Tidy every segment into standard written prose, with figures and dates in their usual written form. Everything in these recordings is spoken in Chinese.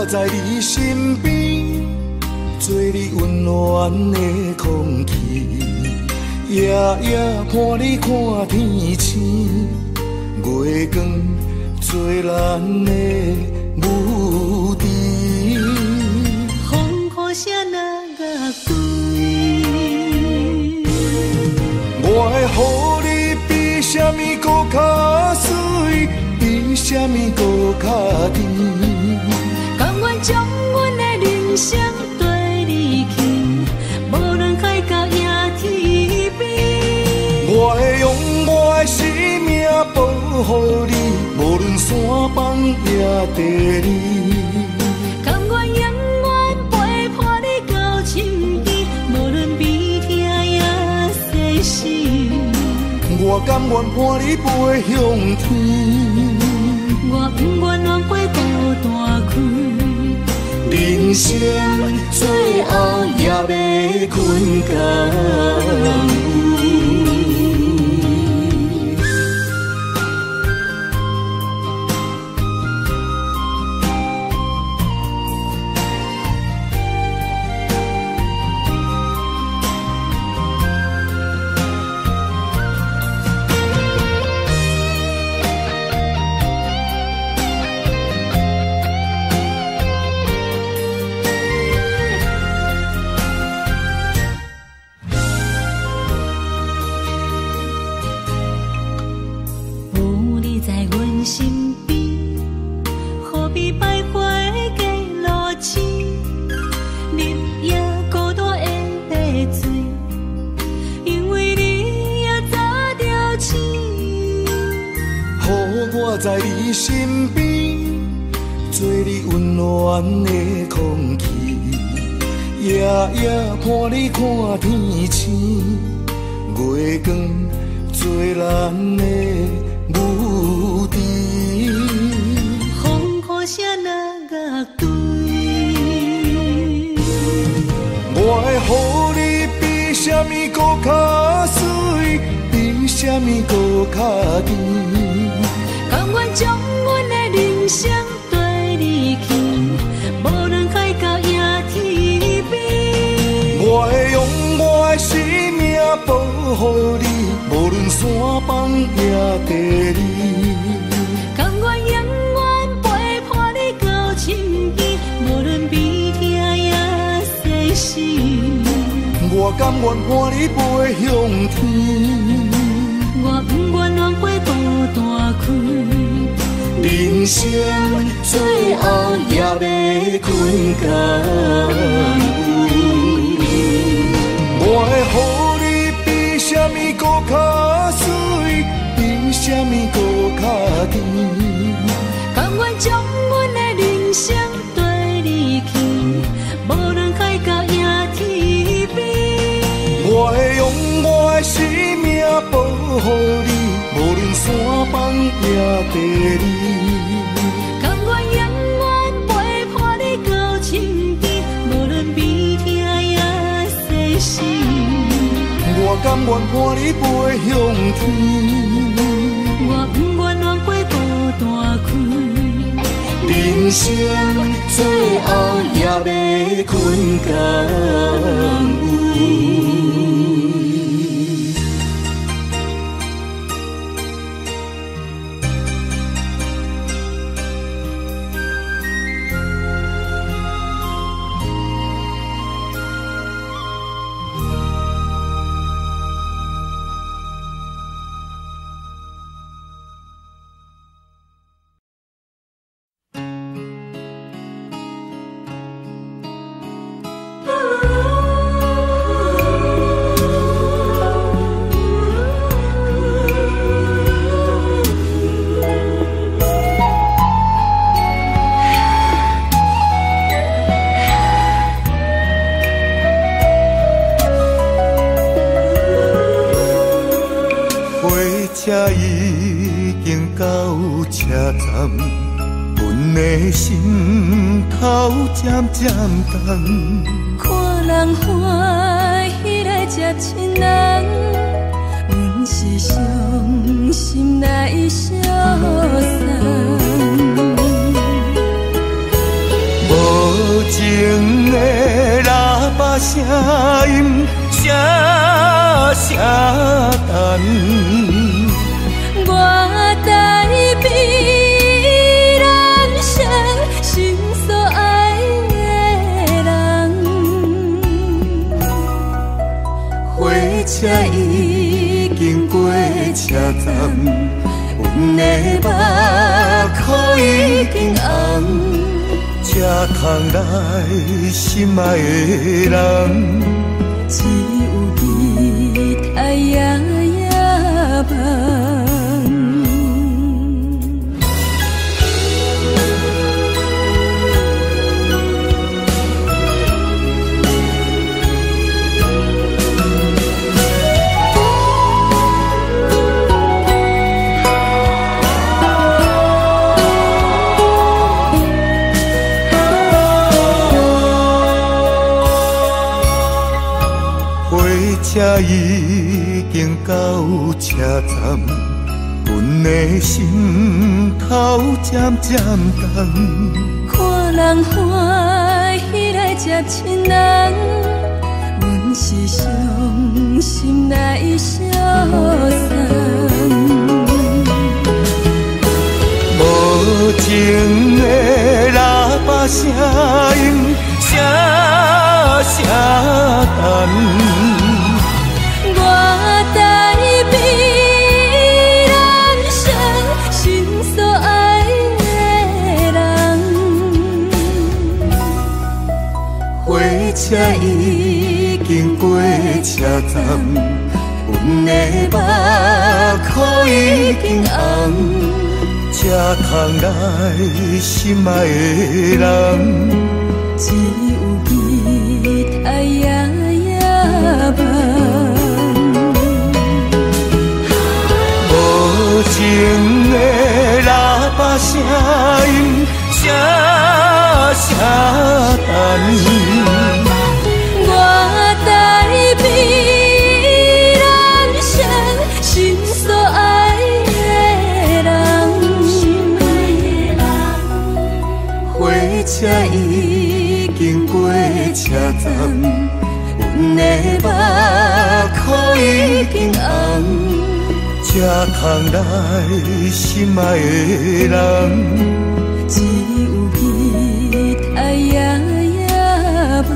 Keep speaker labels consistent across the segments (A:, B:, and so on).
A: 我在你身边，做你温暖的空气，夜夜伴你看天星，月光做咱的母猪。
B: 风雨声若甲归，
A: 我会予你比什么搁较水，比什么搁较甜。
B: 甘愿将阮的人生对你去，无论海角也天边。
A: 我会用我的生命保护你，无论山崩也地理。
B: 甘愿永远陪伴你到深更，无论悲痛也世事。
A: 我甘愿伴你飞向天，
B: 我不愿浪费孤单开。
A: 人生最后也要困觉。我在你身边，做你温暖的空气，夜夜伴你看天星，月光做咱的母猪。
B: 风雨声若甲对，
A: 我会予你比什么搁较水，比什么搁较甜。
B: 甘愿将阮的人生对你去，无论海角也天边。
A: 我会用我的生命保护你，无论山崩也地理。
B: 甘愿永远陪伴你到深更，无论悲痛也世事。
A: 我甘愿伴你飞向天，
B: 我不愿浪费孤单开。
A: 人生最后也要困觉。我会予你比什么搁较水，比什么搁较甜。
B: 甘愿将阮的人生对你去，无论海角也天边。
A: 我会用我的生命保护你，无论山崩也地理。
B: 甘愿永远陪伴你到深更，无论悲痛也世事。
A: 我甘愿伴你飞向天，
B: 我不愿浪费孤单开。
A: 人生最后也要困觉。车已经到车站，阮的心头渐渐重。
B: 看人欢喜来接亲人，阮是伤心来消散。
A: 无声音声声等。
B: 我台北人生心所爱的人，
A: 火车已经过车站，阮的目眶已经红。这空来心爱的人，
B: 只有你爱呀呀梦。
A: 车已经到车站，阮的心头渐渐重。
B: 看人欢喜来接亲人，阮是伤心来消散。
A: 无情的喇叭声音，声声等。
B: 我台北人生心所爱的人，
A: 火车已经过车站，阮的目眶已经红。这空来心爱的人，
B: 只有你爱呀呀梦。
A: 无情的喇叭声音，声声等。
B: 我台北人生心所爱的人，
A: 火车已经过车站，阮的目眶已经红。这空来心爱的人，
B: 只有你爱呀呀梦。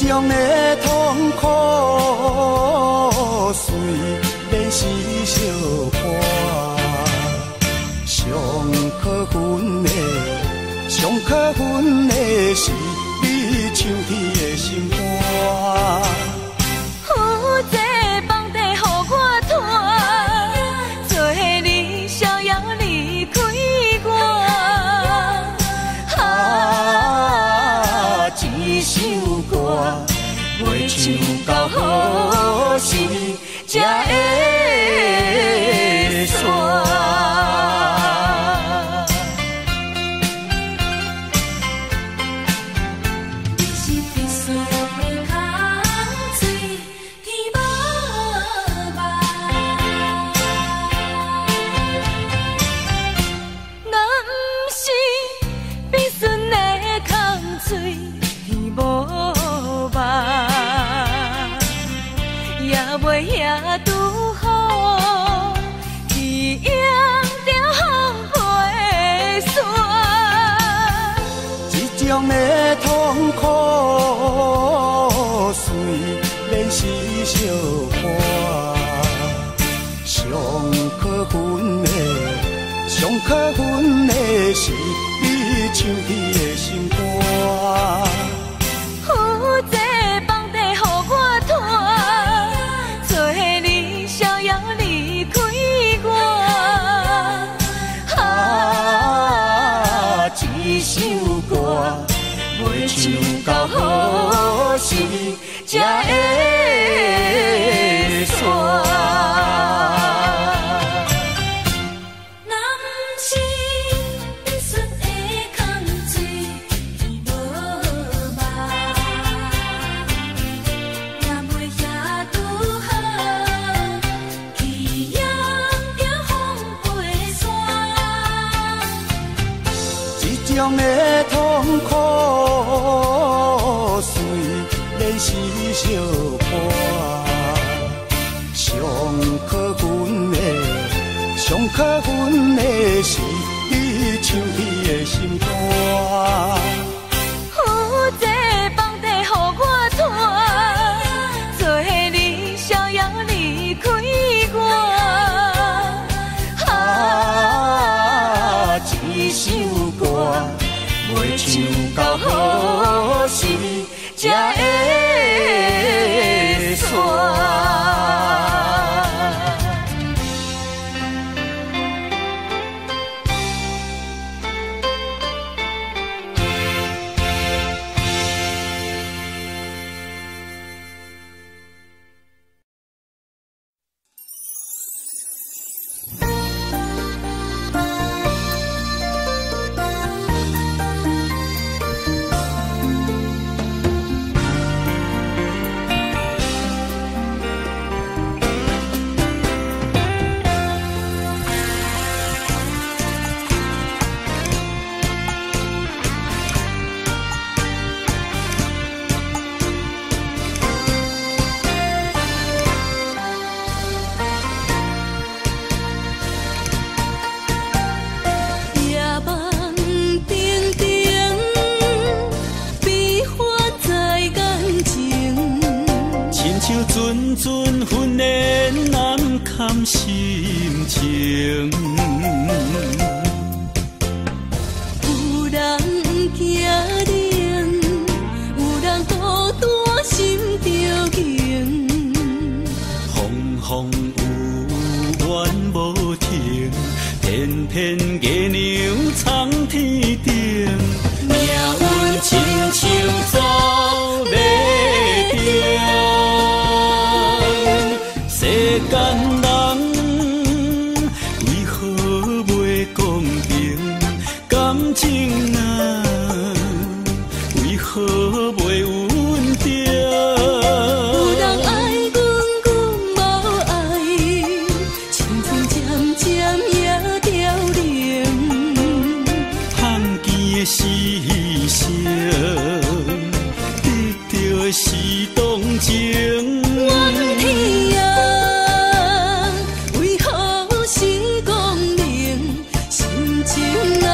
A: 种的痛苦随练习相伴，上可恨的是你唱天的心肝。
B: 有这房地予我拖，做你逍遥离开我。一首歌袂唱到何时才会煞？水无望，也袂遐拄好，去迎着风飞山。
A: 这种的痛苦，虽然是相伴，上可恨的是你唱起的心肝。
B: 有这房地予我拖，做你逍遥离开我。一首歌袂唱到好时才会煞。
A: 这种的痛苦，虽然是相伴，上可恨的是你唱起的心肝。
B: 有这房地予我拖，做你逍遥离开我。一首歌袂唱到好时才会煞。
C: 阵阵训练难堪心情，
B: 有人惊冷，有人孤单心着惊，
C: 风有怨无停，偏偏月亮藏天顶，命运亲像作马定。世间人为何袂公平？感情啊，为何袂稳定？
B: 有人爱阮，阮无爱，情情渐渐也凋零。
C: 盼见的是谁？得到的是动情。
B: 怨天啊，为何是公明？心情啊，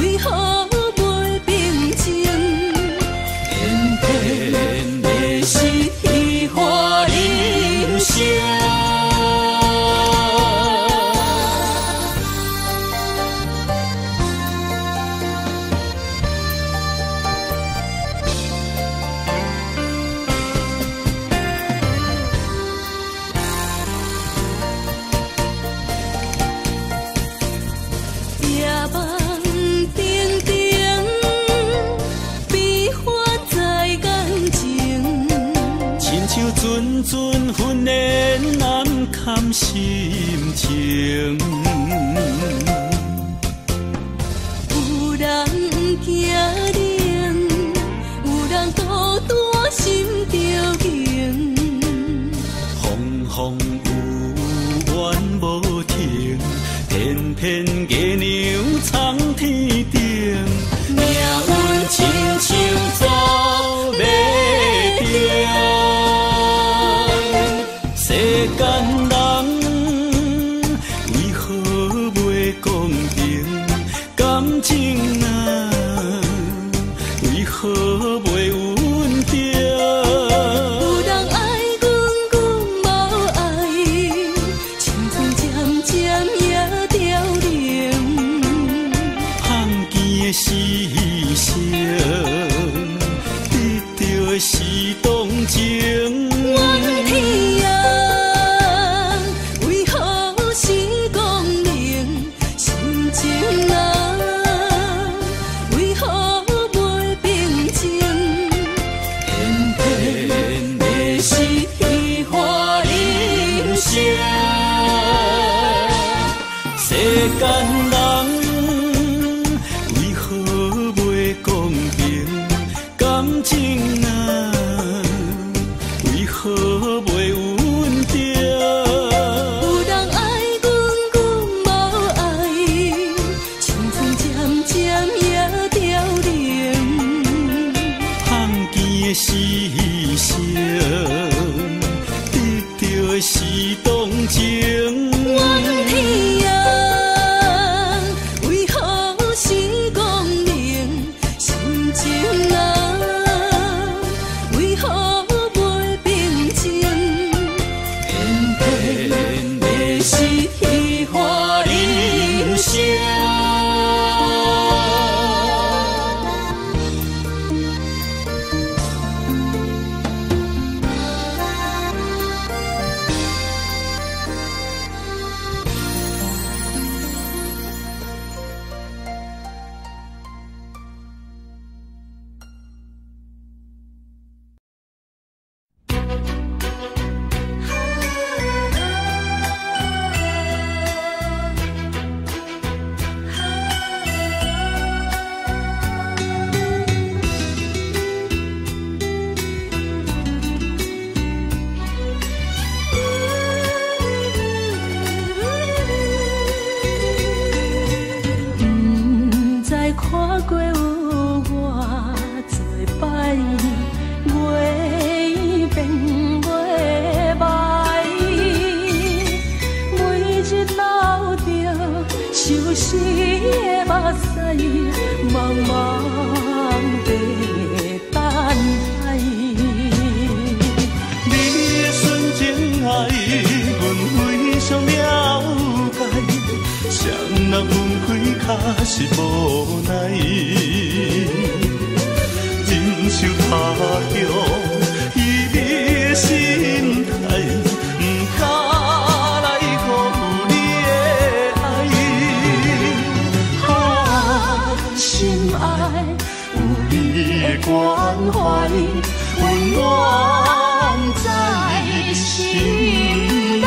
B: 为何袂平静？偏偏的是虚华人生。
C: 阵阵训练难堪心情，
B: 有人惊冷，有人孤单心着惊。
C: 风有怨无停，偏偏月亮藏天顶。命牺牲，得到的是同情。
B: 阮天啊，为何是光明心情啊？为何袂平静？偏偏的是虚华人生。世间人为何袂公平？感情啊，为何袂稳定？有人爱阮，阮无爱，青春渐渐也凋零。
C: 罕见的牺牲，得到的是同情。
B: 阮天啊，为何是光明心情啊？为何袂平静？偏偏的是虚华人生。看过有偌多摆，月变月歹，每日流着相思的目屎，茫茫地等待。
C: 你的纯情爱，阮非常了解，谁人分开却是无奈，忍受他乡伊的心态，不敢来辜负你的爱。
B: 心爱有你的关怀，温暖在心内。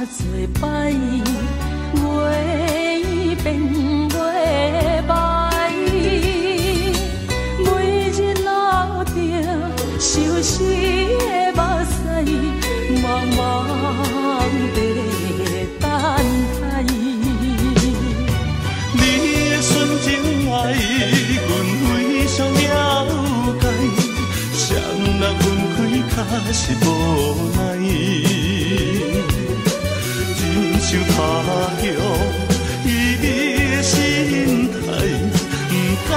B: 多摆月变月歹，每日流着相思的目屎，茫茫地等待。
C: 你的纯情爱，阮非常了解，谁人分开却是无奈。忍受他乡伊的心态，不敢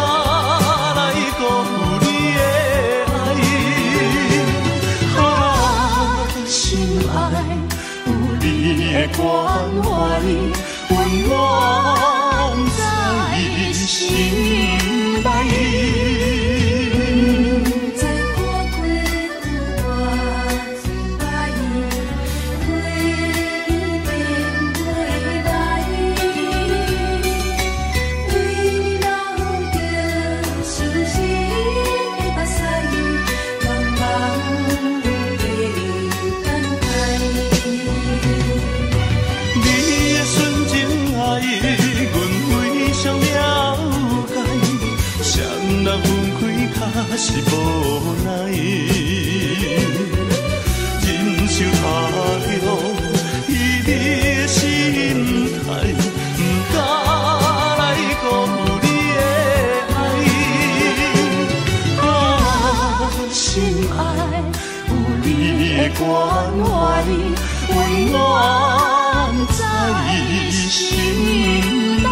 C: 来辜负你的爱。
B: 心爱有你的关怀，温暖在心内。是无奈，忍受他乡伊的心态，不敢来辜负你的爱。心爱有你的关怀，温暖在心内。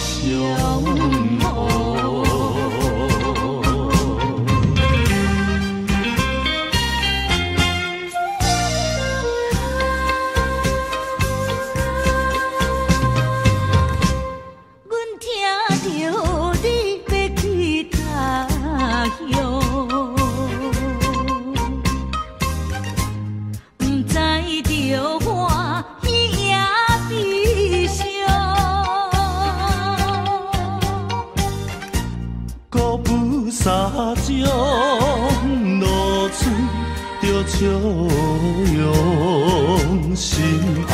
B: 相好。
C: 沙江露出着笑容心爱，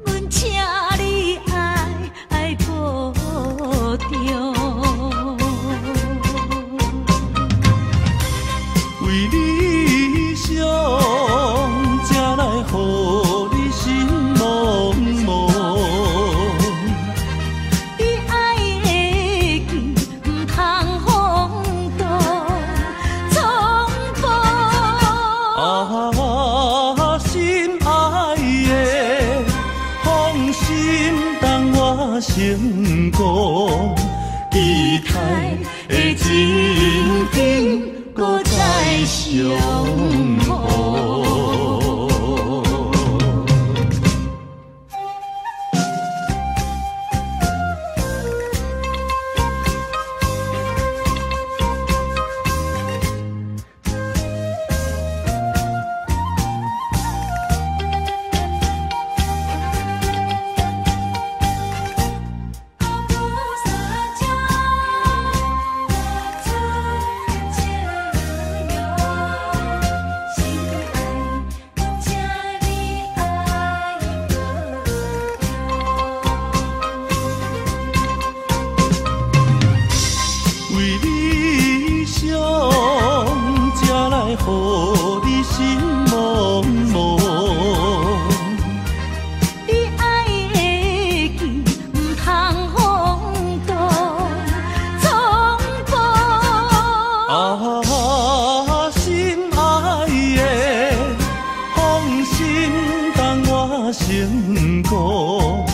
B: 阮请你爱保重，
C: 为理想才来予你心茫茫。成功，期待的情景，搁再相逢。成功，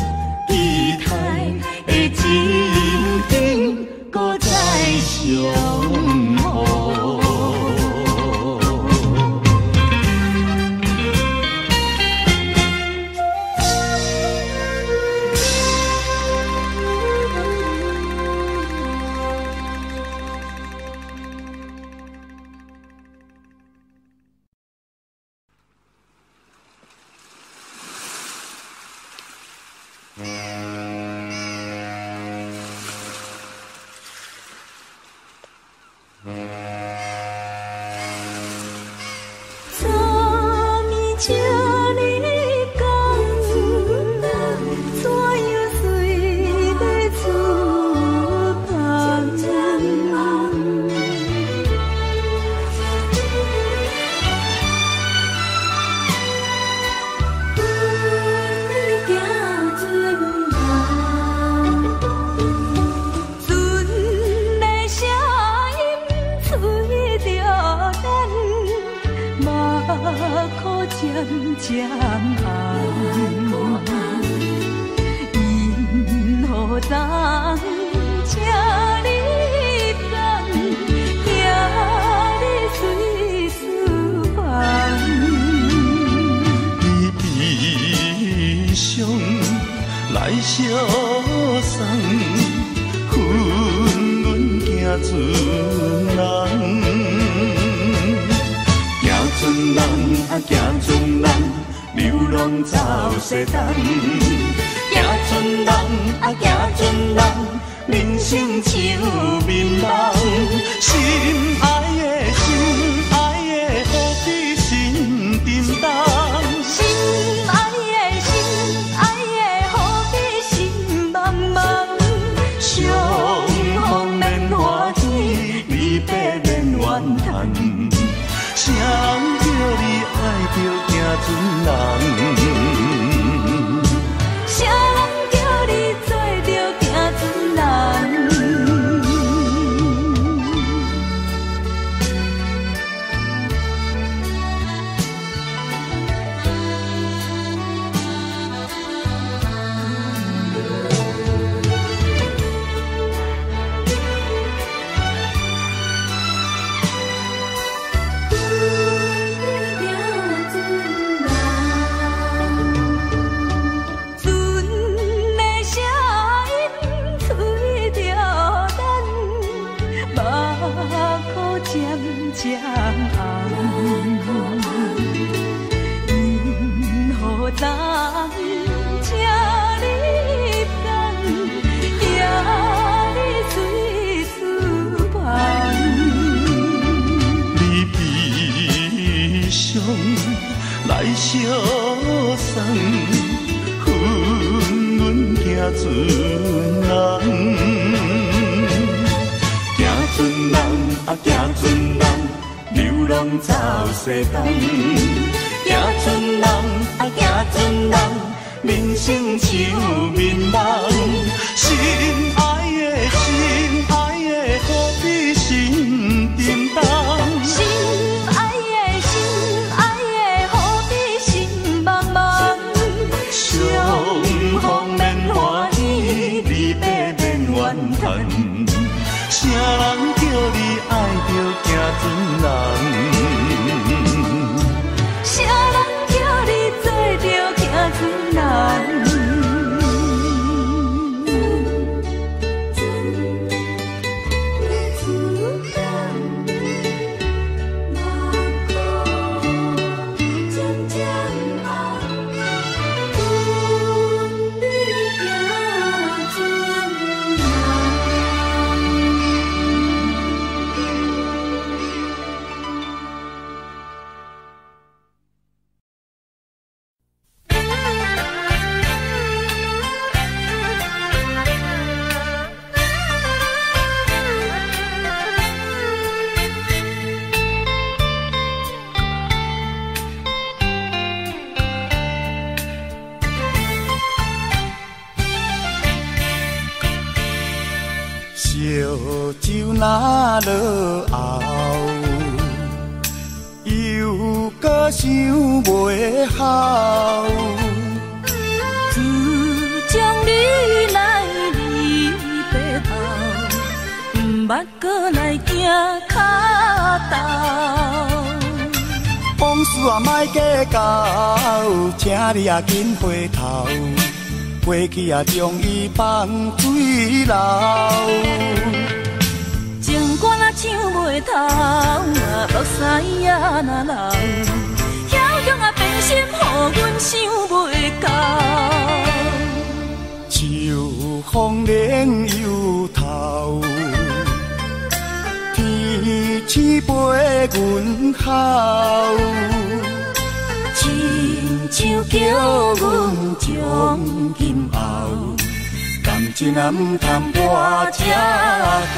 C: 期待的情景，搁再相逢。渐暗，因何当请你等，惊你随思烦。你悲伤来相送，恨阮行船人。行船人啊，行船人，流浪走西东。行船人啊，行船人，人生像眠梦。心爱的，心爱的，何必心沉重？心爱的，心爱的，何必心茫茫？相逢免欢喜，离别免怨叹。谁人叫你爱着行船人？谁人叫你做着行船人？相送，阮阮行船人，行船人啊行船人，流浪走西东。行船人啊行船人，人生像眠梦。心爱的心爱的，何必心叮当？
B: 心爱的心爱的，何必心茫茫？
C: 相逢免欢喜，离别免怨叹。啥人叫你爱着行船人？
B: 啥人叫你做着行船人？
A: 烧酒若落后，又搁想袂好。
B: 自从你来离别后，毋捌搁来行脚头。
A: 往事啊，莫计较，请你啊紧回头。过去啊，将伊放水流。
B: 情歌若唱袂透，目屎也若流，遐勇啊变心，予阮想袂到。
A: 秋风冷又透，天星陪阮哭。亲像叫阮将今后，感情啊毋通跋这厚。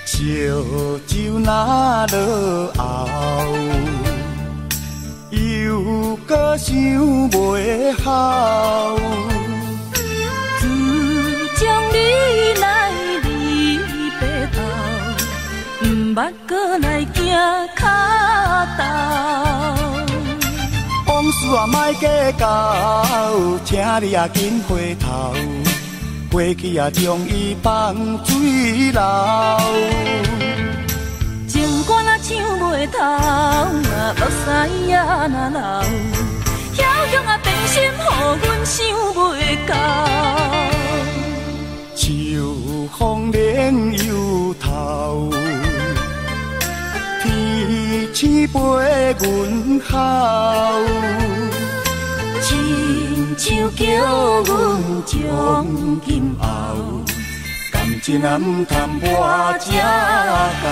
A: 烧酒若落后，又搁想袂好。
B: 自从你来离别后，毋捌搁来行脚头。
A: 往事啊莫计较，请你啊紧回头。过去啊将伊放水流。
B: 情歌若唱袂透，目屎也若流，遐勇啊变心，予阮想袂到。
A: 秋风冷又透，天星陪阮哭。亲像叫阮将今后，感情啊毋通跋这厚。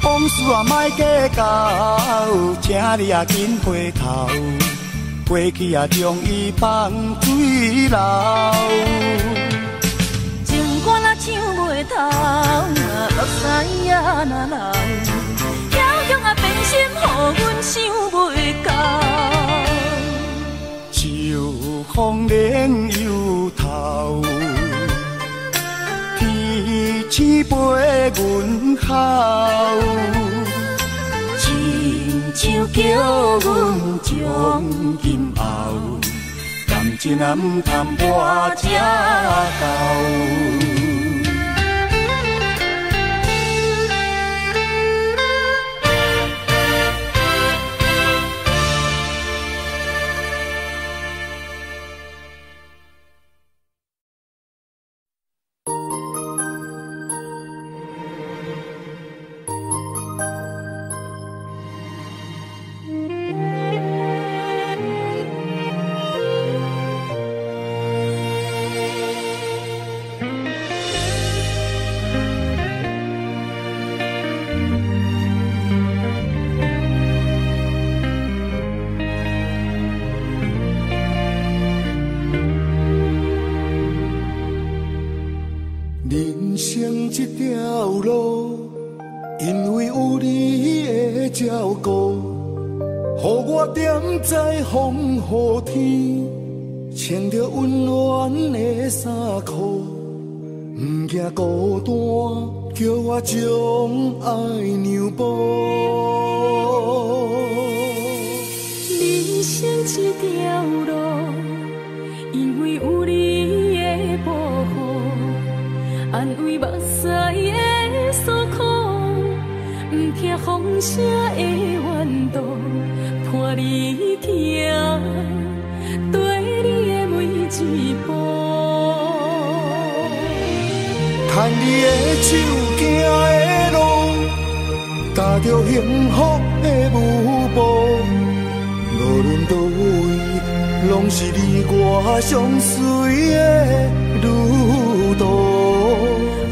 A: 往事啊莫计较，请你啊紧回头。过去啊将伊放水流。
B: 情歌若唱袂透，目屎也若流，遐勇啊变心，予阮想袂到。
A: 秋风冷又透，天星陪阮哭。亲像叫阮将今后，感情啊毋通跋这厚。这条路，因为有你的照顾，予我踮在风雨天，穿着温暖的衫裤，不惊孤单，叫我将爱让步。
B: 人生这条路，因为有你的保护，安慰目屎的诉苦，不听风声的怨毒，伴你行，对你的每一步。
A: 牵你的手行的路，踏着幸福的舞步。无论倒位，拢是你我相随的旅途。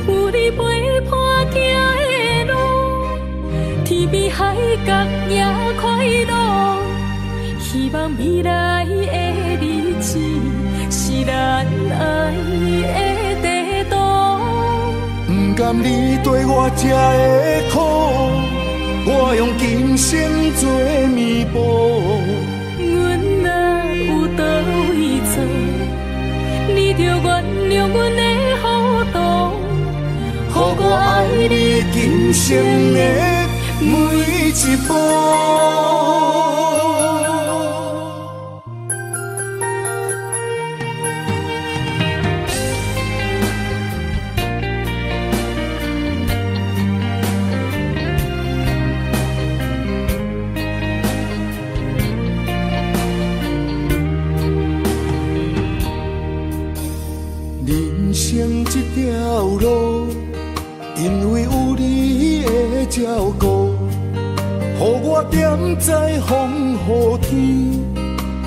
B: 有你陪伴行的路，天边海角也快乐。希望未来的日子是咱爱的地图。
A: 不甘你对我这的苦，我用今生做弥补。
B: 阮若有倒位错，你着原谅阮的糊涂，
A: 予我爱你今生的每一步。人生这条路，因为有你的照顾，予我踮在风雨天，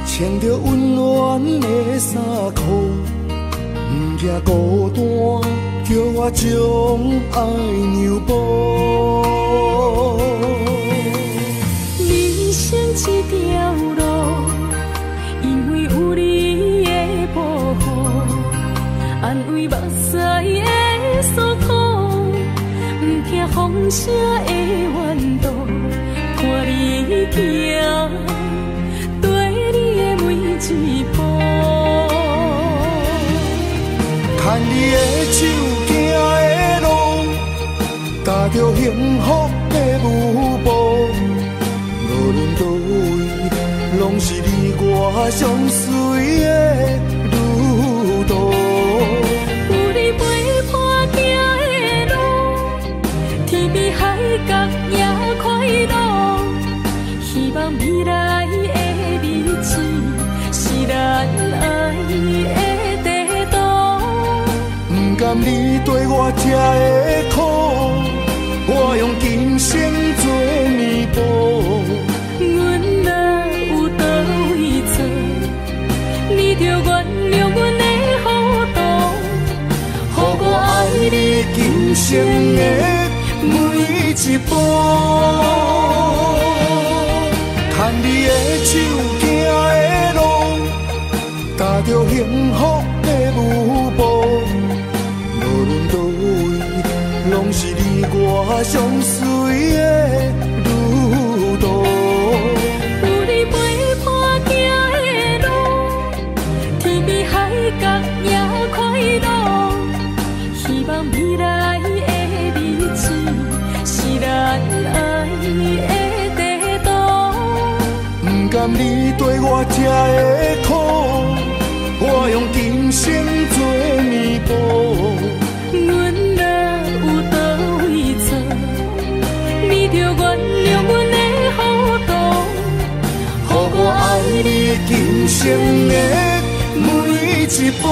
A: 穿着温暖的衫裤，不惊孤单，叫我将爱让步。
B: 人生这条路，因为有你的保护，安慰目屎的诉苦，不听风声的怨毒，伴你行，对你的每一步。
A: 牵你的手行的路，踏着幸福的舞步。无论倒位，拢是你我相随的旅途。
B: 有你陪伴行的路，天边海角也快乐。希望未来的日子是咱爱的地图。
A: 不甘你对我这的苦，我用今生做弥补。
B: 阮若有倒位错，你着原谅阮的糊涂，
A: 予我爱你今生的每一步。牵你的手行的路，踏着幸福的舞步。无论倒位，拢是你我相随的旅途。
B: 有你陪伴行的路，天边海角也快乐。希望未来的日子是咱爱的地图。
A: 不甘你对我这的苦，我用今生做弥补。
B: 阮若有倒位错，你着原谅阮的糊涂，
A: 予我爱你今生的每一步。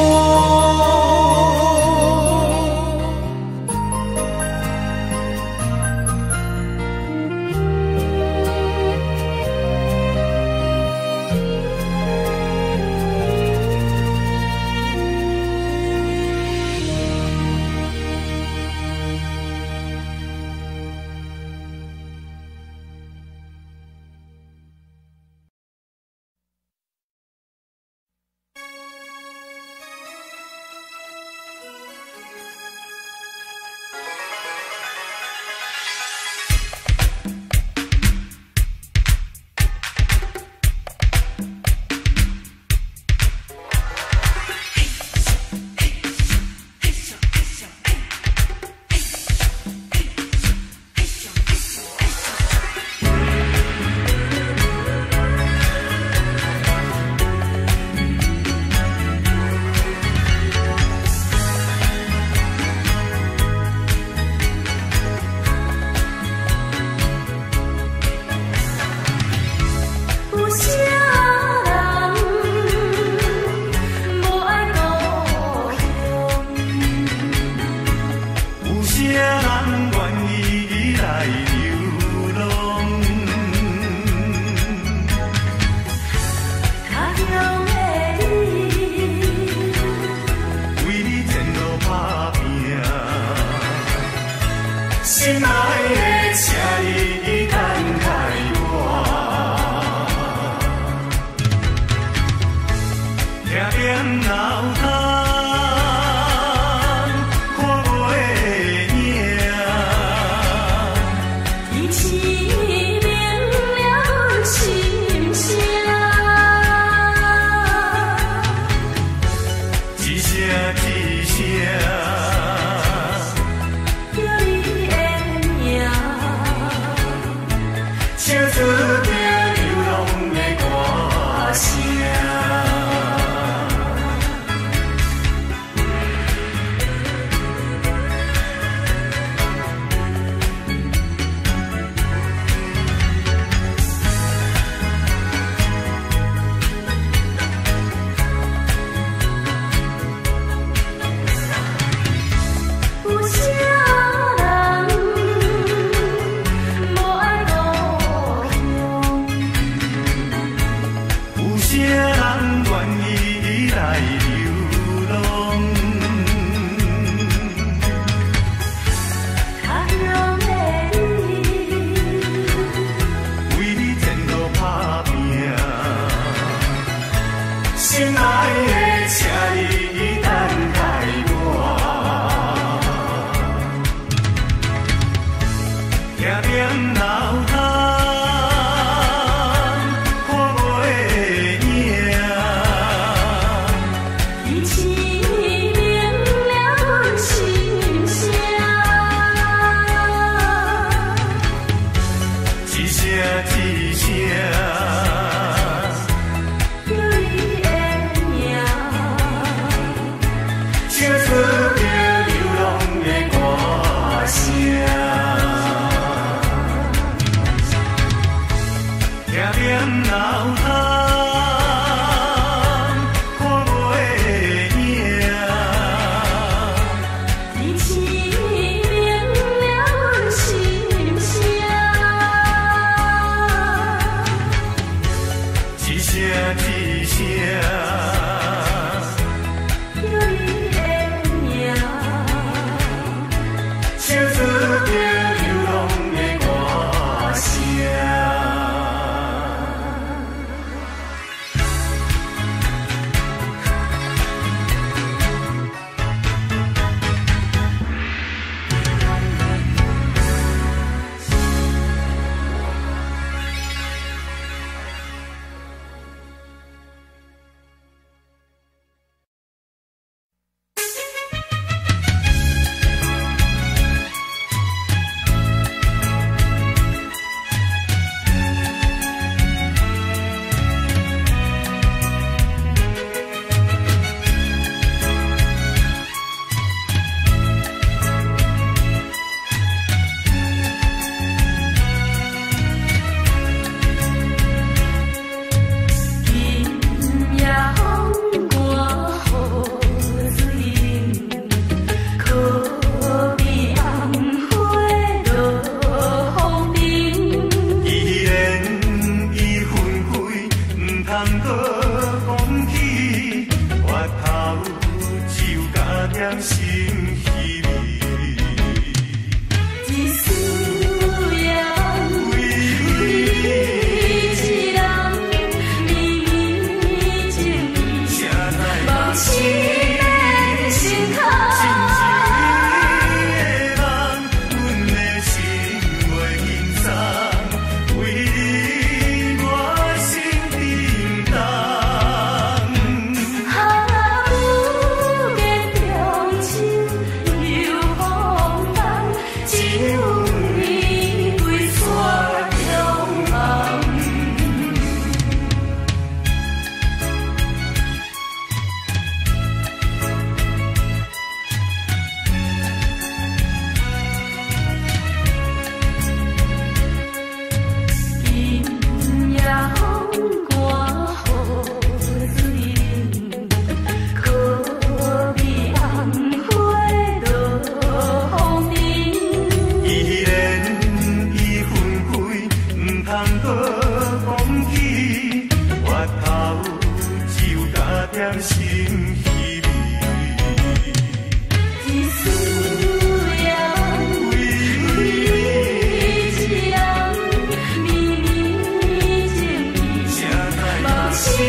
B: 心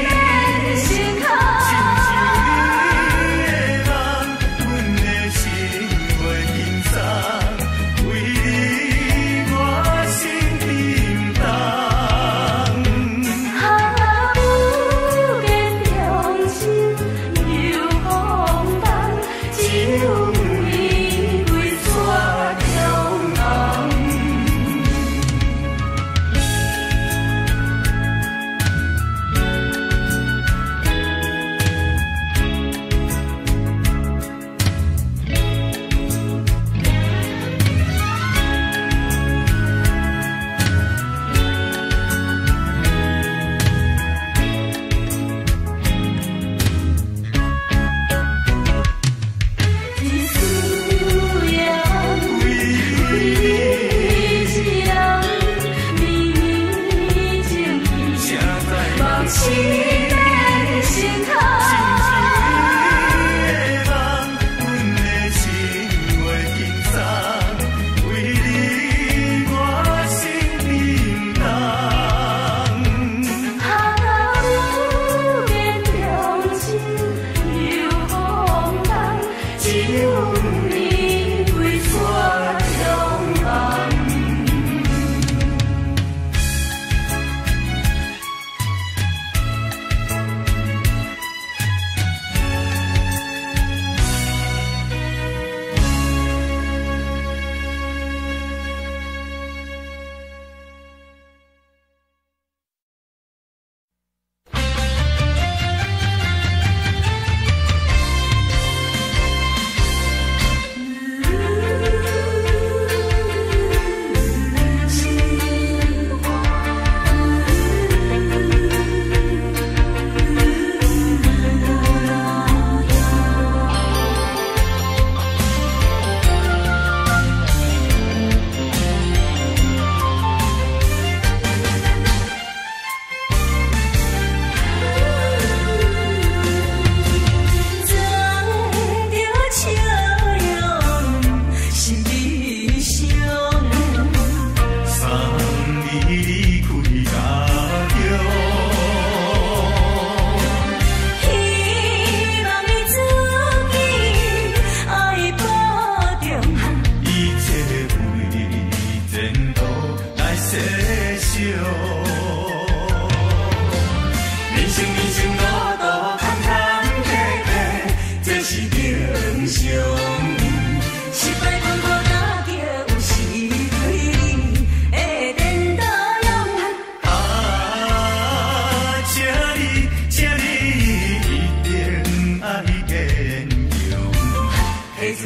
B: 的心坎。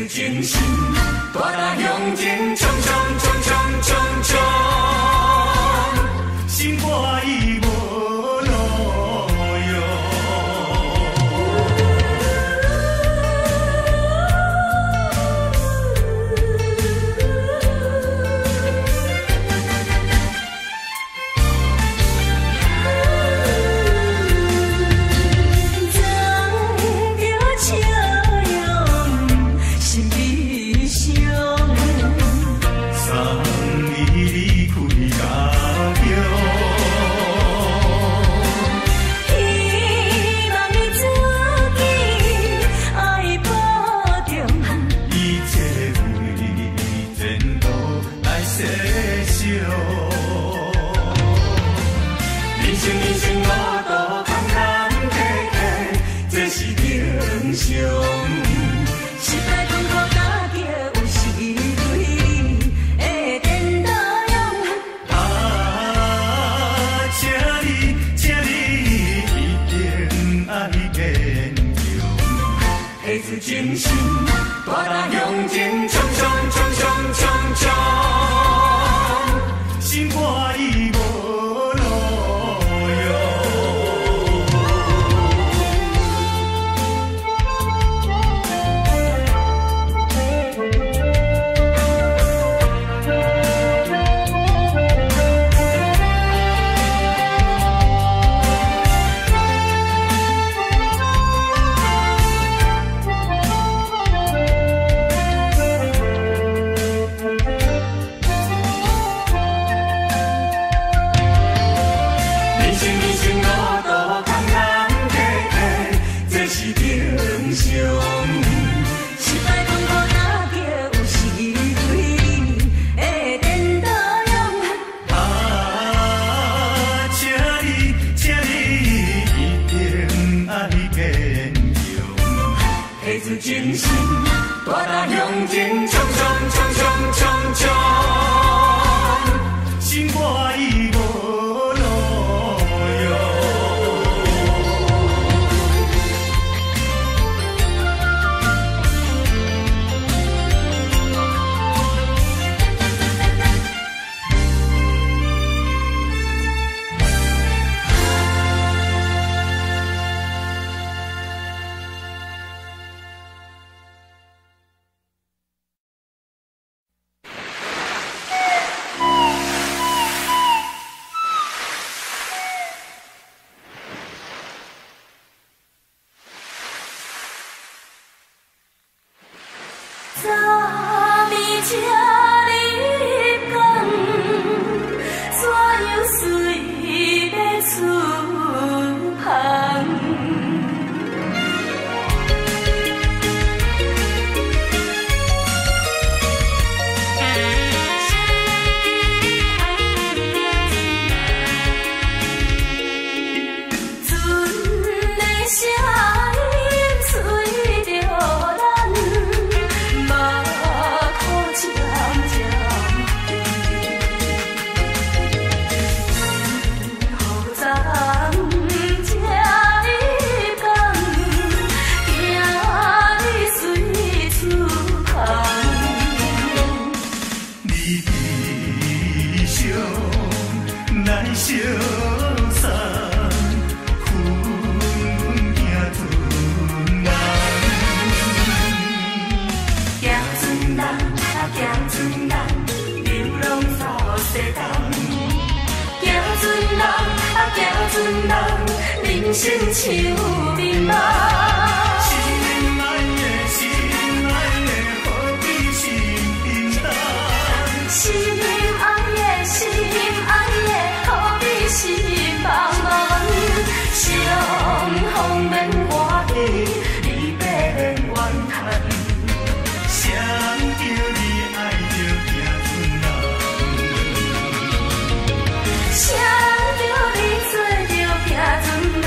C: 精神，大人向前冲冲冲冲冲冲，心肝已无路用。精神，大人向前冲冲冲冲冲冲，心肝已无路用。精神，大人向前冲冲冲冲冲冲，心肝已无路用。人生像迷茫，心爱的，心爱的，何必心平淡？心爱的，心爱的，何必心茫茫？相逢免换去，离别免怨叹。想着你，爱着行船人，想着你，做着行船人。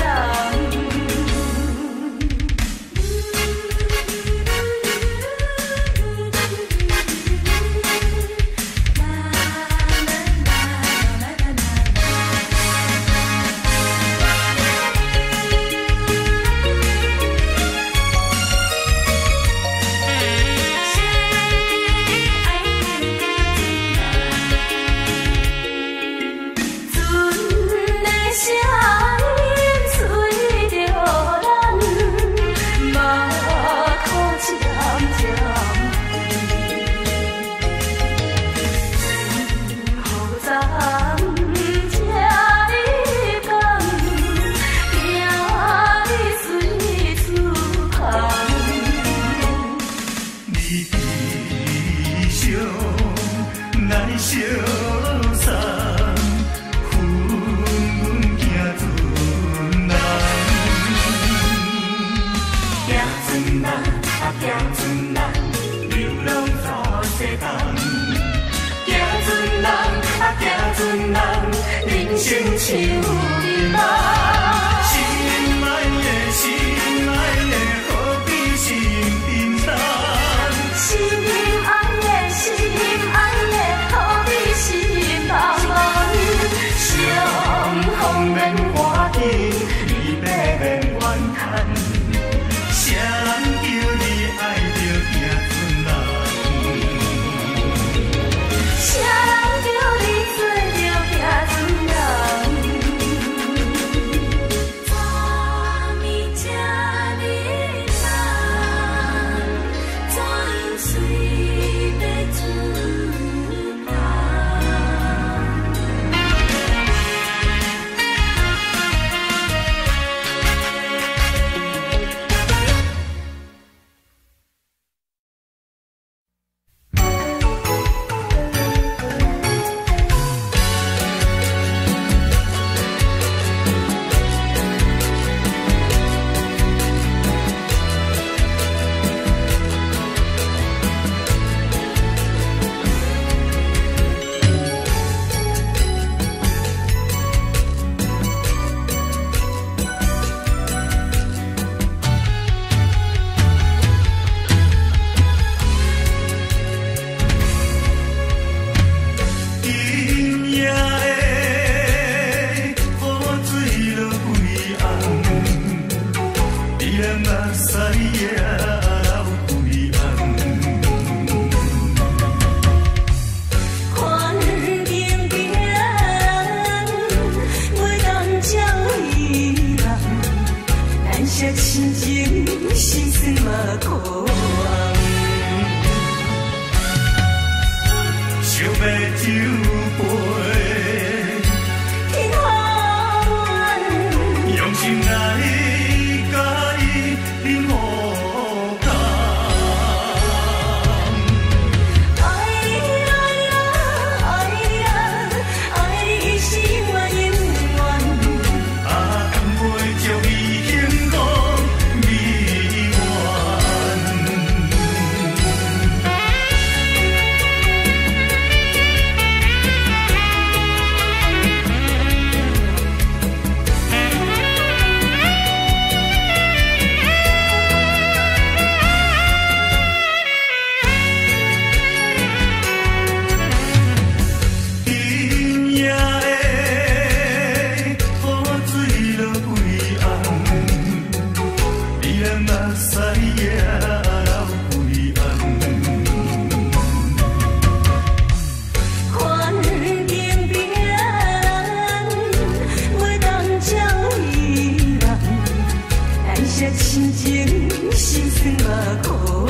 C: 生像面梦。心爱的，心爱的，何必心沉重？
B: 心爱的，心爱的，何必心茫茫？
C: 相逢免外境，离别免怨叹。谁人叫你爱着行船人？
B: 谁人叫你做着行船人？昨暝这日梦，怎样随要出发？
C: 今夜的雨水落几红，你人目屎也流几红。
B: 看景边人，袂当将伊人，咱些亲情心酸嘛可红。
C: 想要酒杯，
B: 天寒，
C: 用心来甲伊饮好干。
B: 爱你爱呀爱你啊，爱你是我永远。
C: 啊，甘袂将伊幸福美满。今夜的雨水落几红，你人目屎也流几红。
B: 看景边人，袂当将伊人，咱些亲情心酸嘛可红。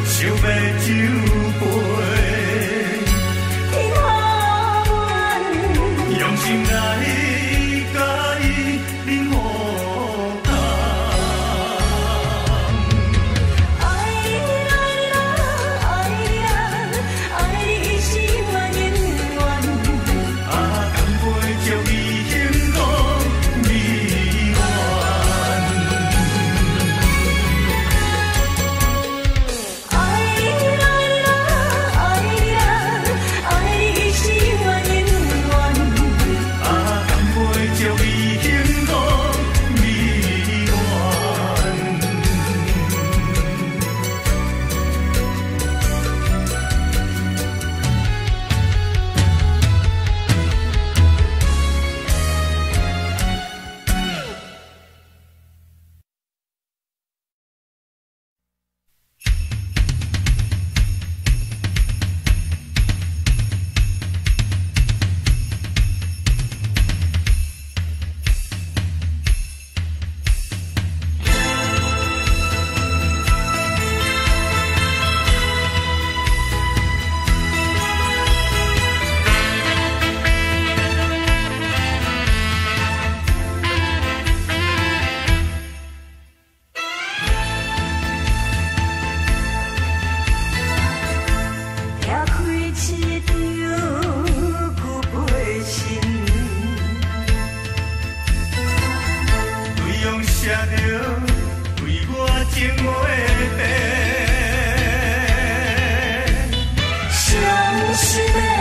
C: 想要酒杯，
B: 天寒，
C: 用心来甲伊饮好干。
B: 爱你爱你爱你啊，爱你是我永远。
C: 啊，甘袂将伊幸福美满。
B: 爱你爱你爱你啊，爱你是我永远。
C: 啊，甘袂将伊幸福美满。
B: 是的。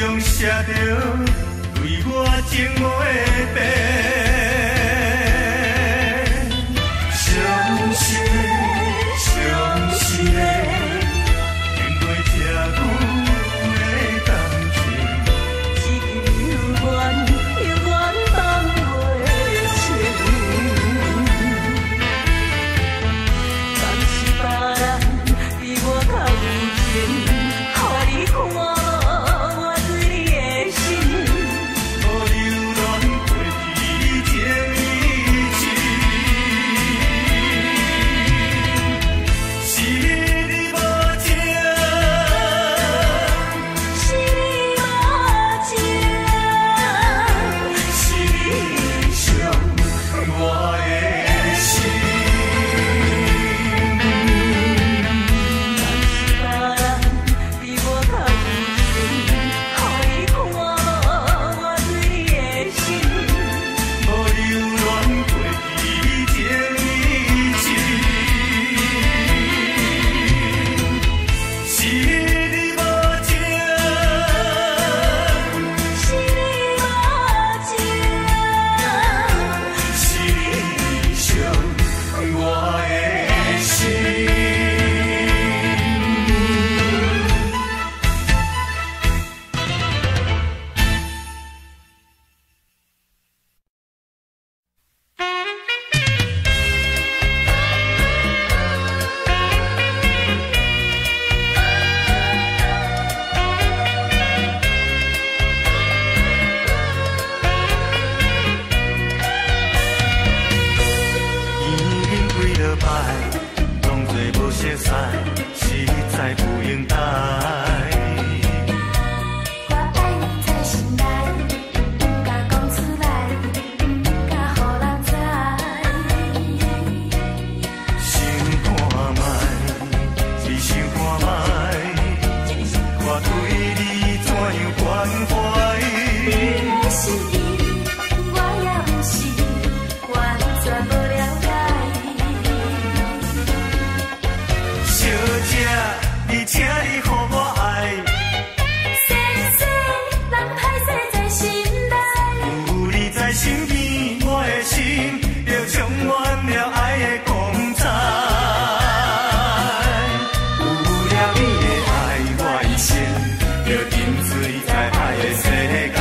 C: 用写着对我情话的伤心的，伤心的，面对这久的感情，
B: 是永远放袂清。但是别人比我较有情，害你看我对你的心。
C: 无留恋过去情义情，是你无情，
B: 是你无情，
C: 是你伤我的心。
B: 别人比我较有情，害你看我对你的心。
C: 无留恋过去情义情，是你无情，
B: 是你无情，
C: 是你伤我的心。已经几落摆，当作无熟悉，实在不应该。
B: 我爱你在心内，不敢讲出来，不敢予人知。
C: 想看卖，只想看卖，我对你怎样关怀？
B: 你的心意，我也有是完全无了解。
C: 小姐，你请你予我爱，
B: 细细人歹势在心内，
C: 有你在身边，我的心就充满了爱的光彩。有了你的爱，我一生就沉醉在爱的世界。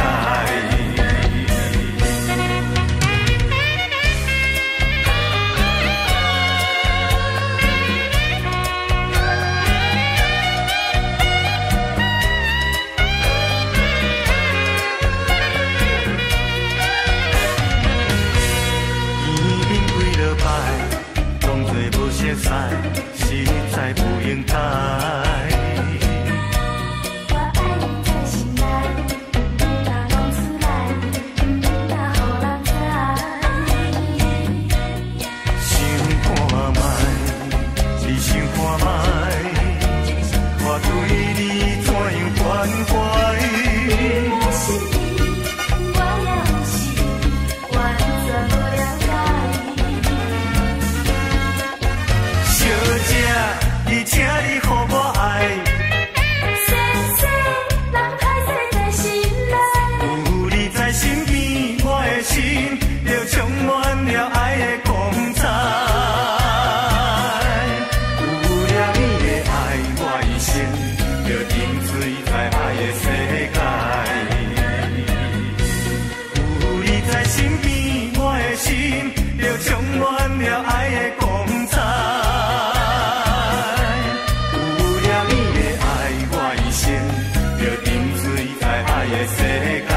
C: 已经几落摆，当作无熟悉，实在不应该。
B: 我爱你在心内，不敢讲出来，不敢予人知。
C: 想看卖，只想看卖，我对你怎样关怀？
B: 你的心意，我也有是完全无了解。
C: 小姐，你请你予我爱，
B: 细细人歹势在心内，
C: 有你在身边，我的心就充满了爱的光彩。有了你的爱，我一生就沉醉在爱的世界。有你在身边，我的心就充满了爱的光彩。有了你的爱，我一生就沉醉在爱的世界。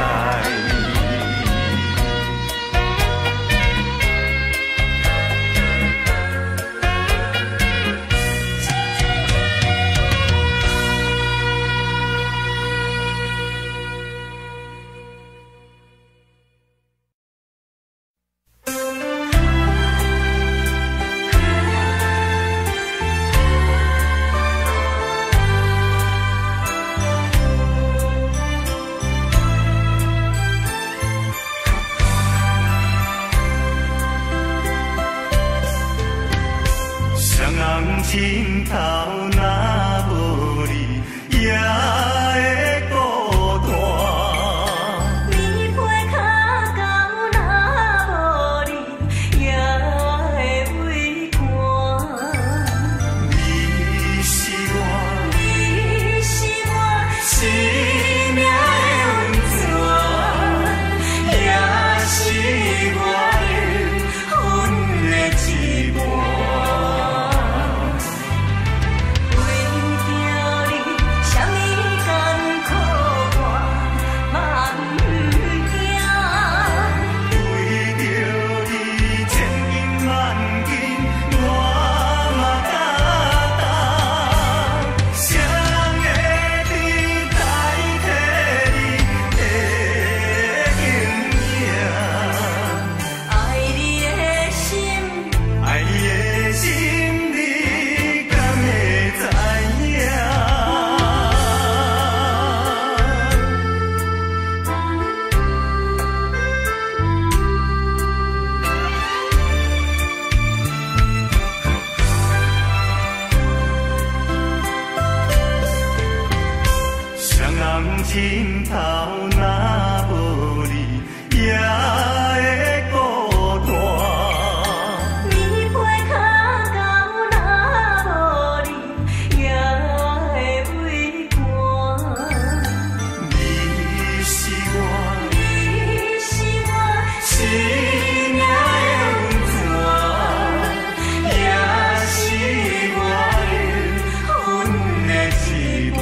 C: 枕头若无你，也会孤单。
B: 你陪脚到若无你，也会畏寒。
C: 你是我，
B: 你是我
C: 生命的温泉，也是我的魂的一半。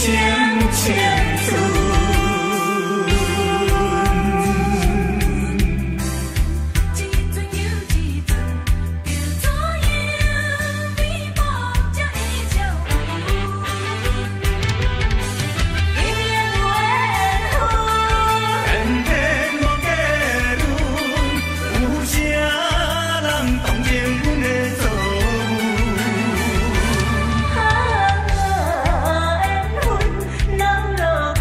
C: 缘分，人落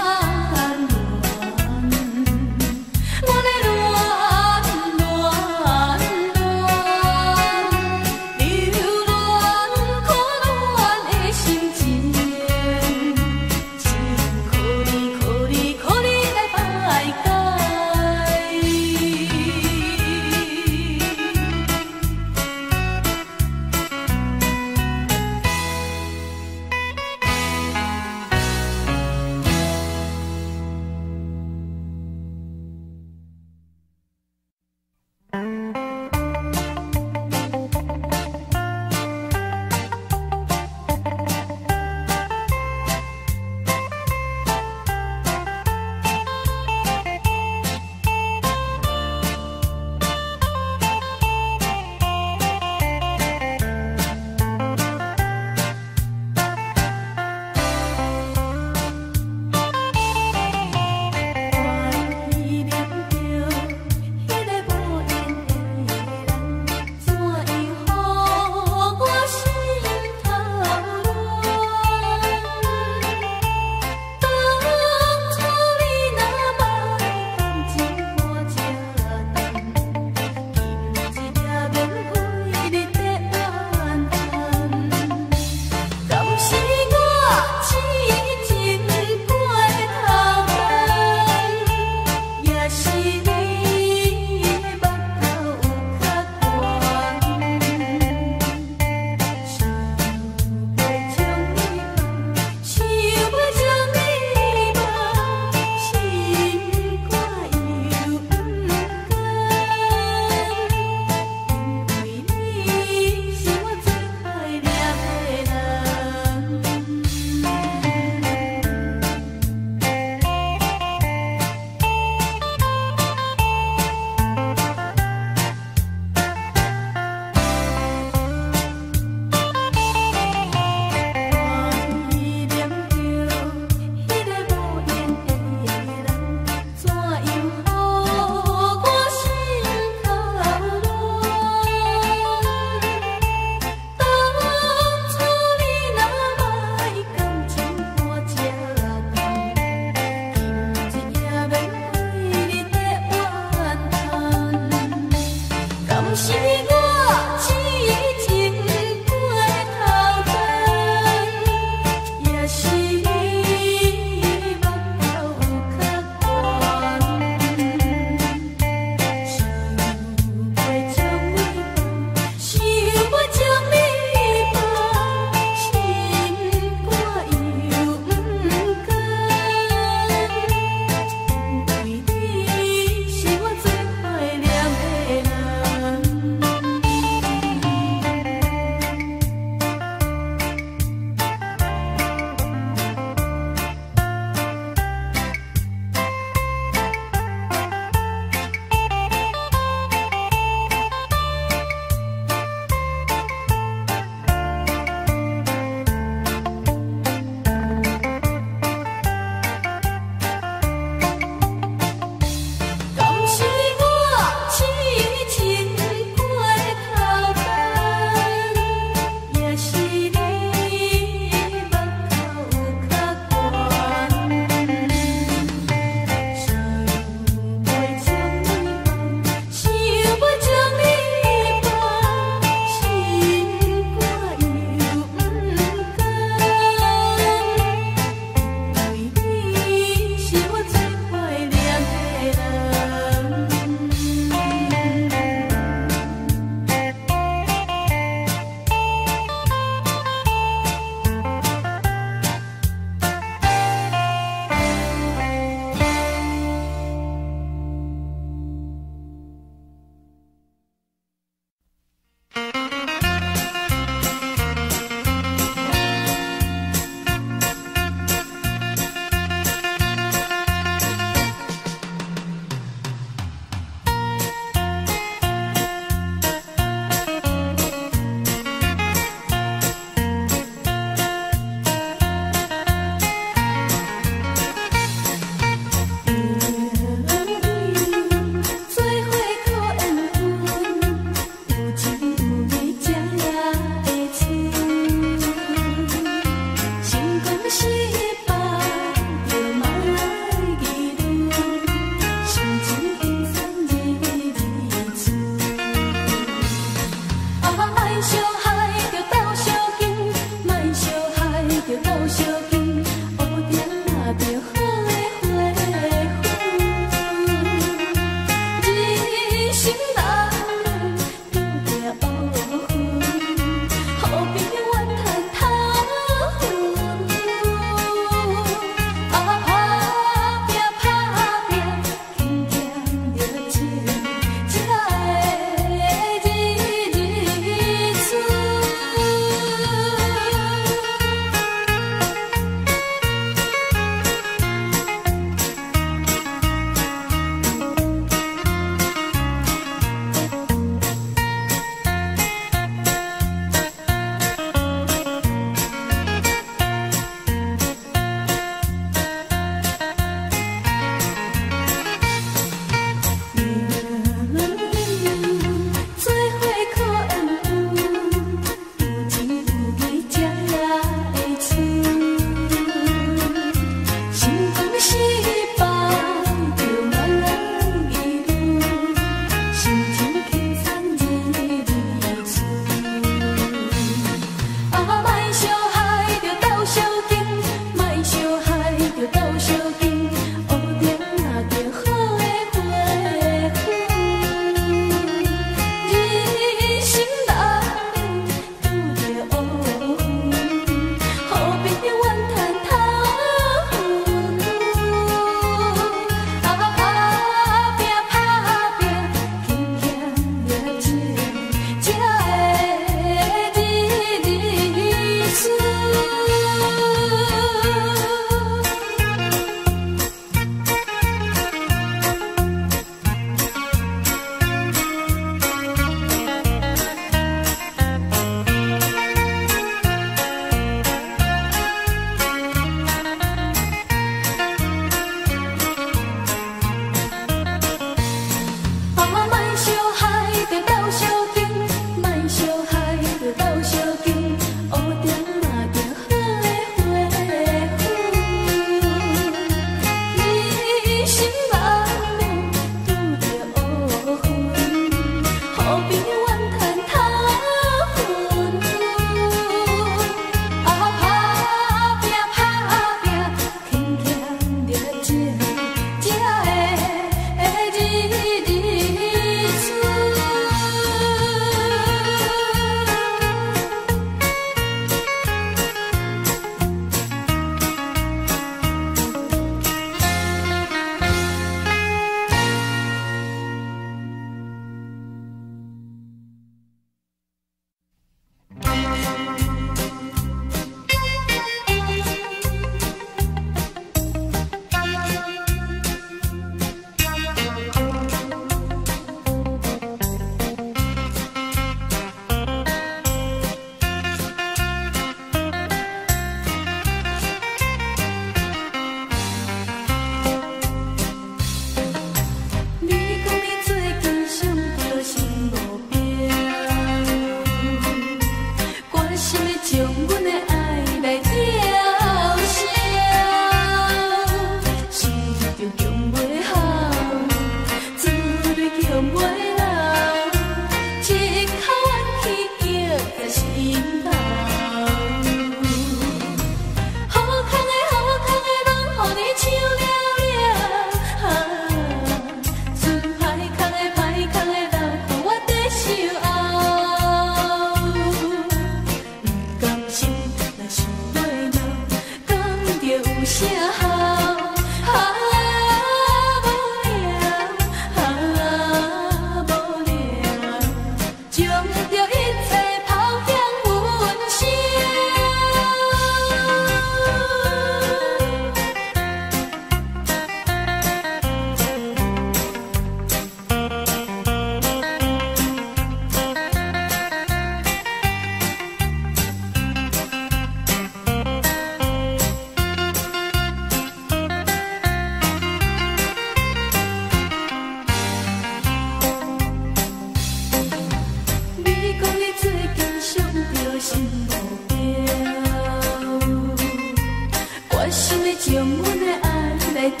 B: 将阮的爱来凋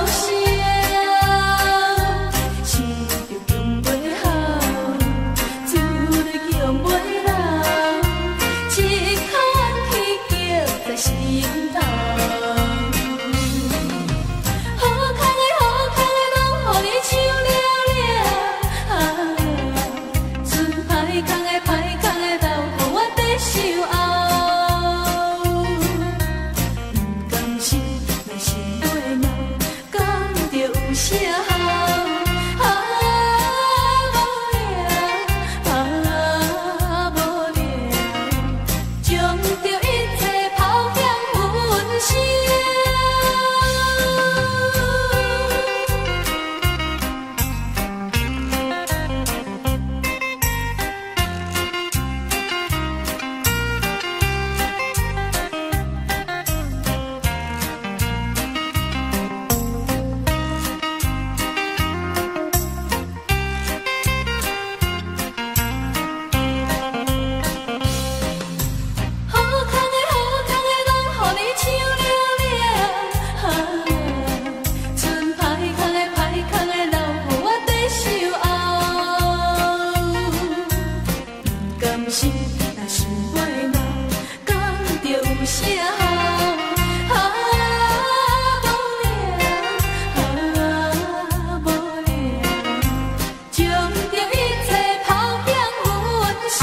B: 谢，树就强袂好，树就强袂老，一口气结在心头。好康的拢予你抢了了，船歹康的留予我在守候。不甘心若心袂闹，讲着有啥好？无聊，将着一切抛向云霄。好康的拢予你抢了了，船歹康的留予我在守候。不甘心若心袂闹，讲着有啥好？无聊，将着一切抛向云霄。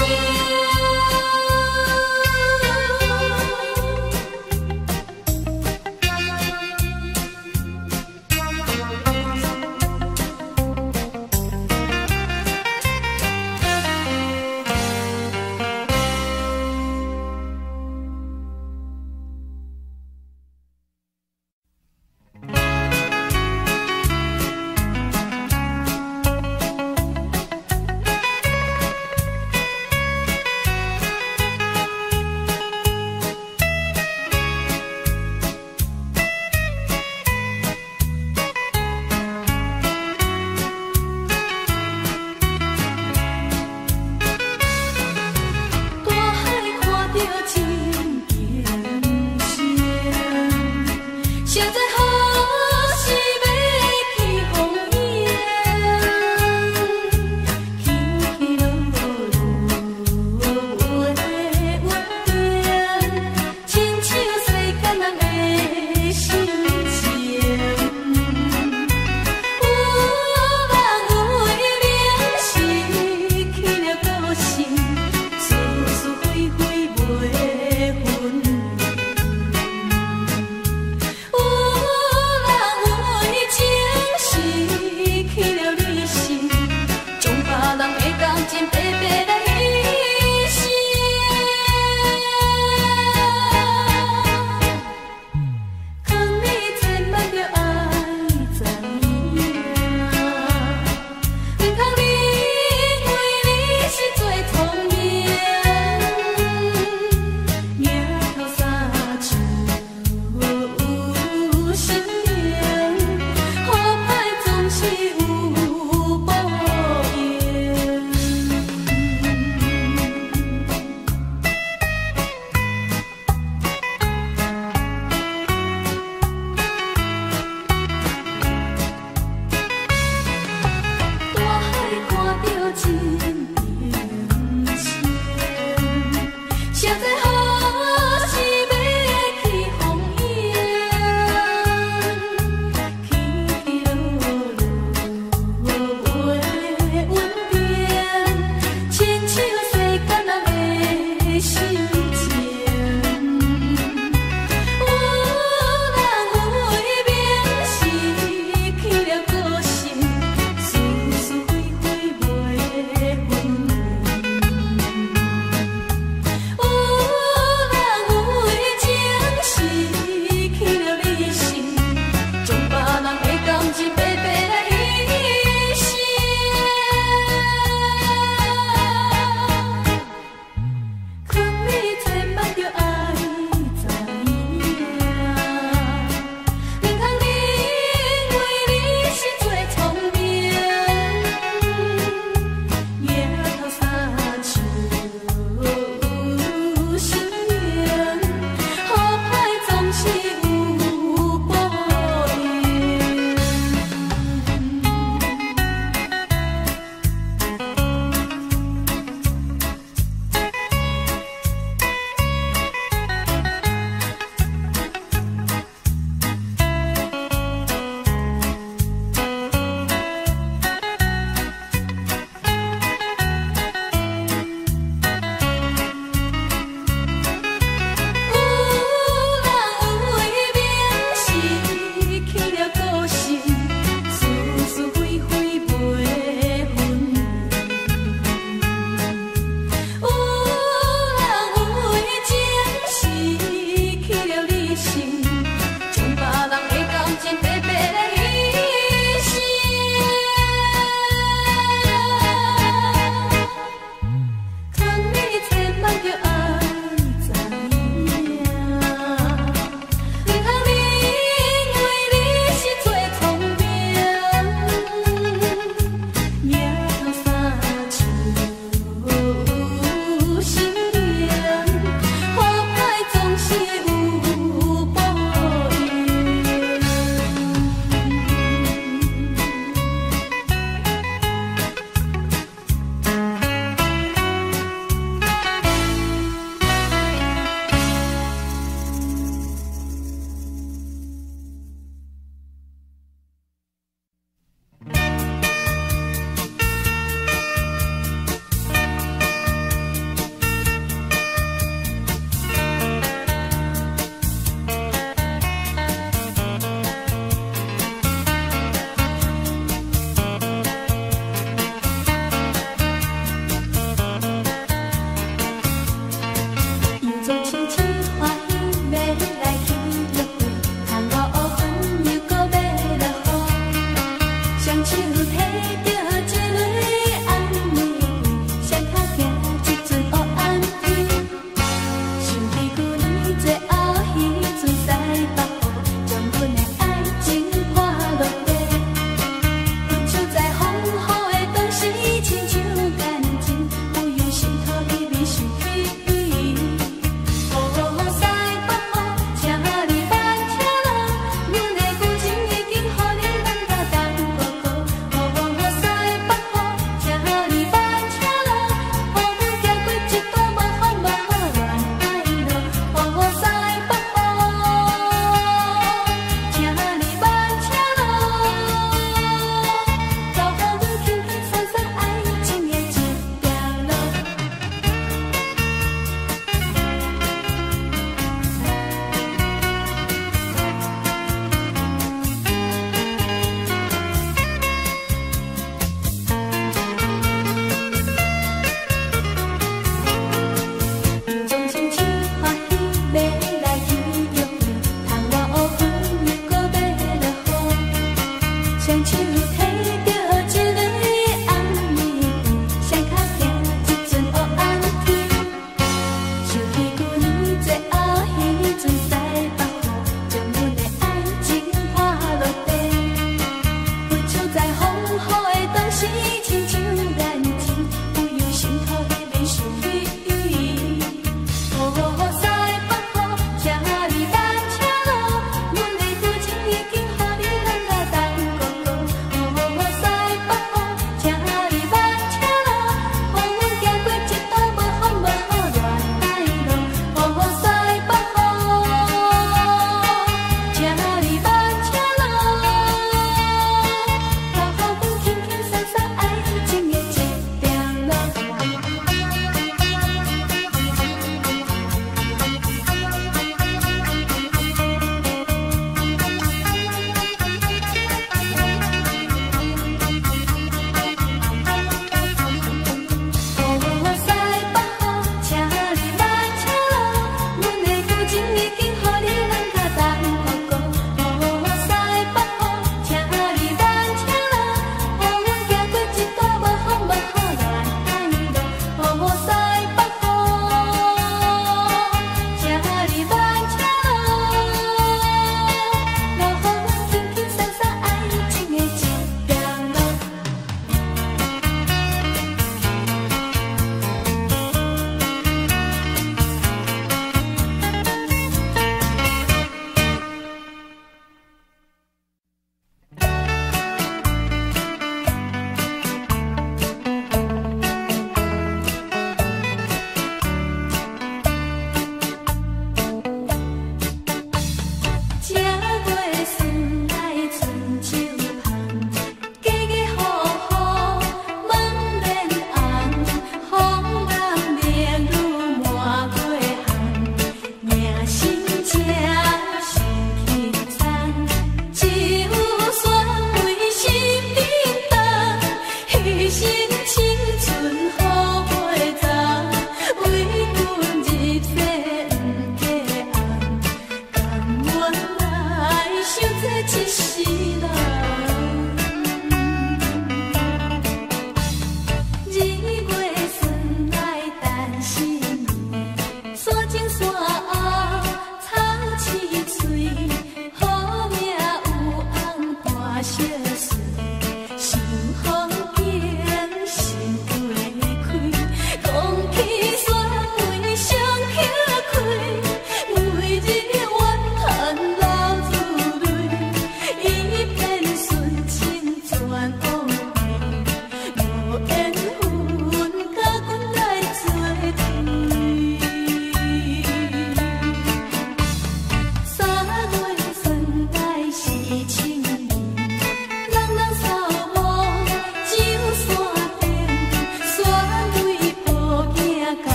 B: 我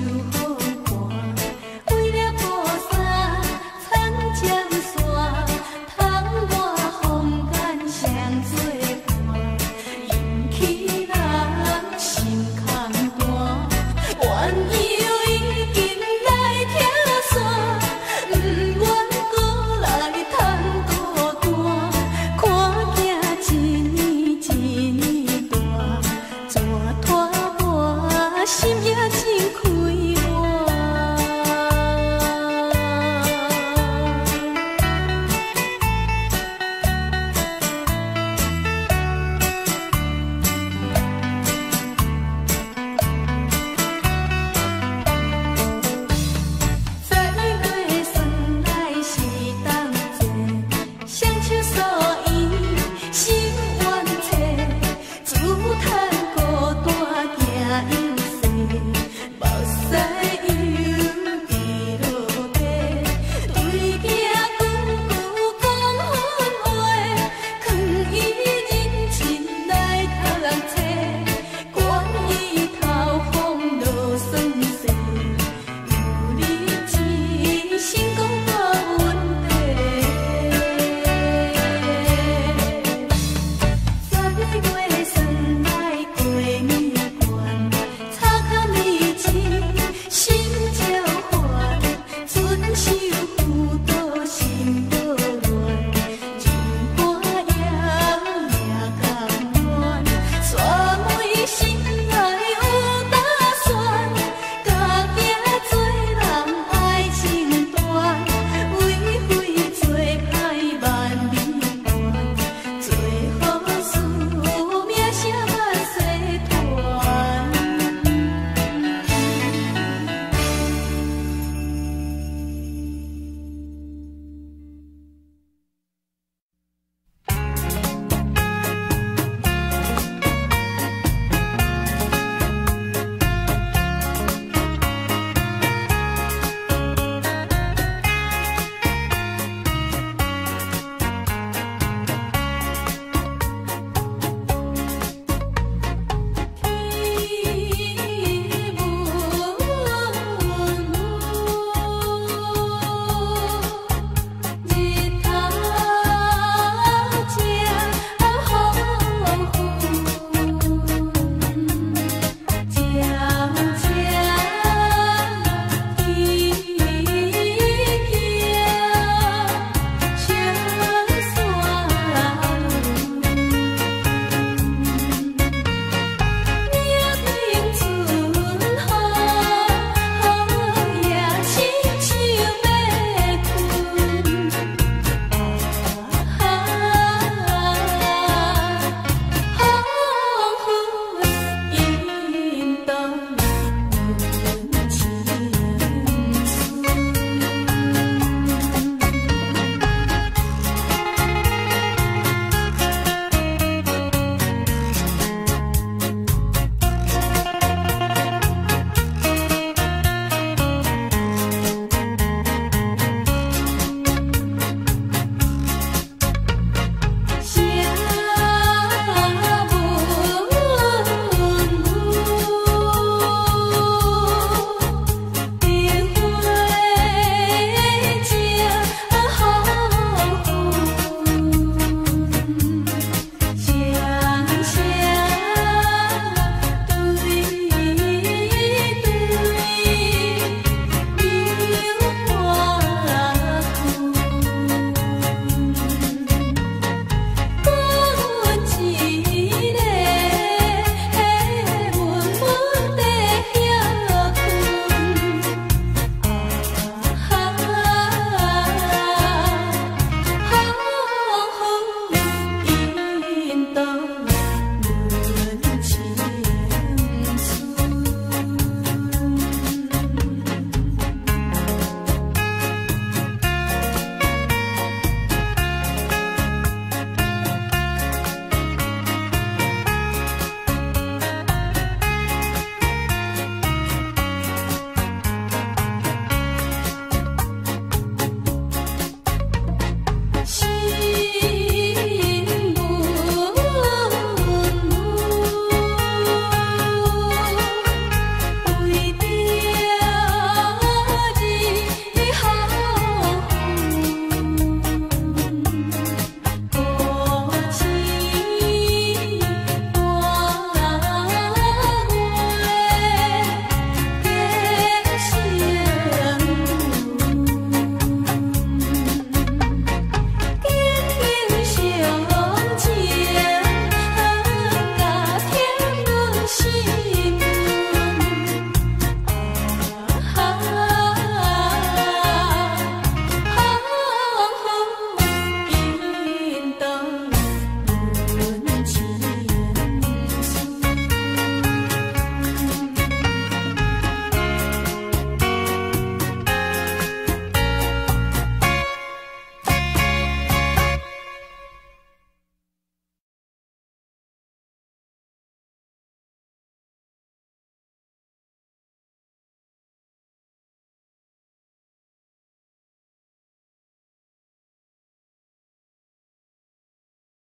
B: 好。